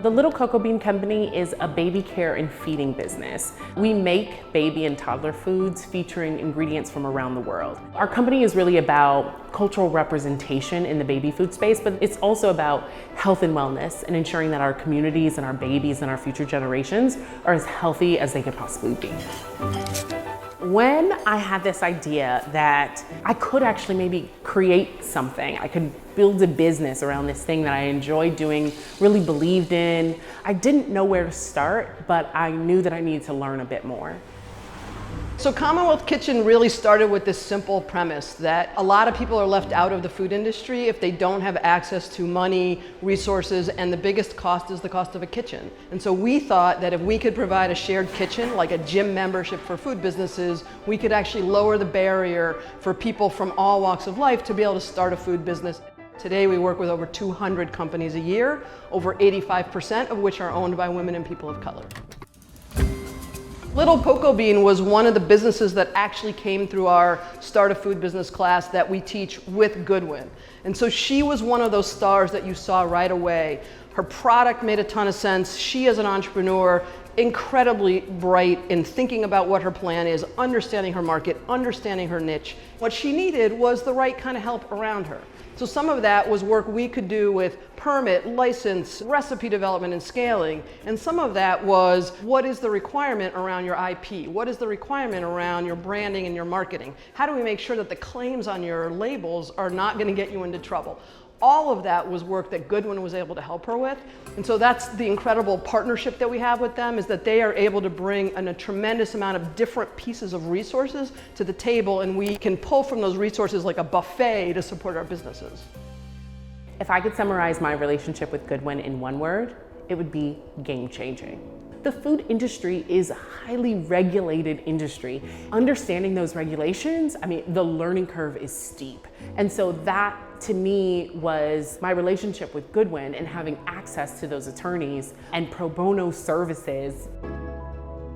The Little Cocoa Bean Company is a baby care and feeding business. We make baby and toddler foods featuring ingredients from around the world. Our company is really about cultural representation in the baby food space, but it's also about health and wellness and ensuring that our communities and our babies and our future generations are as healthy as they could possibly be. When I had this idea that I could actually maybe create something, I could build a business around this thing that I enjoyed doing, really believed in, I didn't know where to start, but I knew that I needed to learn a bit more. So Commonwealth Kitchen really started with this simple premise that a lot of people are left out of the food industry if they don't have access to money, resources, and the biggest cost is the cost of a kitchen. And so we thought that if we could provide a shared kitchen, like a gym membership for food businesses, we could actually lower the barrier for people from all walks of life to be able to start a food business. Today we work with over 200 companies a year, over 85% of which are owned by women and people of color. Little Cocoa Bean was one of the businesses that actually came through our Start a Food Business class that we teach with Goodwin. And so she was one of those stars that you saw right away. Her product made a ton of sense. She as an entrepreneur, incredibly bright in thinking about what her plan is, understanding her market, understanding her niche. What she needed was the right kind of help around her. So some of that was work we could do with permit, license, recipe development and scaling. And some of that was, what is the requirement around your IP? What is the requirement around your branding and your marketing? How do we make sure that the claims on your labels are not going to get you into trouble? All of that was work that Goodwin was able to help her with. And so that's the incredible partnership that we have with them, is that they are able to bring a tremendous amount of different pieces of resources to the table, and we can pull from those resources like a buffet to support our businesses. If I could summarize my relationship with Goodwin in one word, it would be game-changing. The food industry is a highly regulated industry. Understanding those regulations, the learning curve is steep. And so that, to me, was my relationship with Goodwin and having access to those attorneys and pro bono services.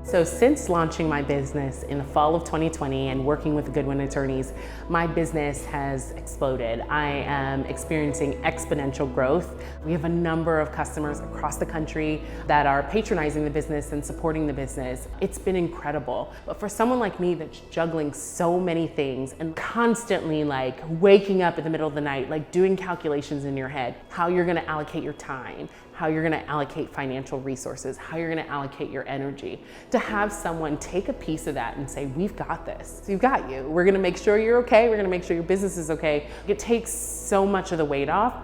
So since launching my business in the fall of 2020 and working with the Goodwin attorneys, my business has exploded. I am experiencing exponential growth. We have a number of customers across the country that are patronizing the business and supporting the business. It's been incredible. But for someone like me that's juggling so many things and constantly waking up in the middle of the night, doing calculations in your head, how you're gonna allocate your time, how you're gonna allocate financial resources, how you're gonna allocate your energy. To have someone take a piece of that and say, we've got this, we've got you. We're gonna make sure you're okay, we're gonna make sure your business is okay. It takes so much of the weight off,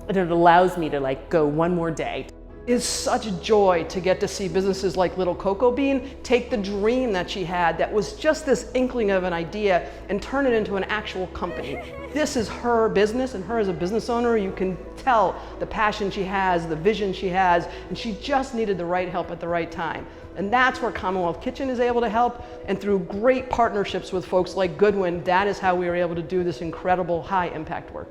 and it allows me to go one more day. It's such a joy to get to see businesses like Little Cocoa Bean take the dream that she had that was just this inkling of an idea and turn it into an actual company. This is her business, and her as a business owner, you can tell the passion she has, the vision she has, and she just needed the right help at the right time. And that's where Commonwealth Kitchen is able to help, and through great partnerships with folks like Goodwin, that is how we were able to do this incredible high impact work.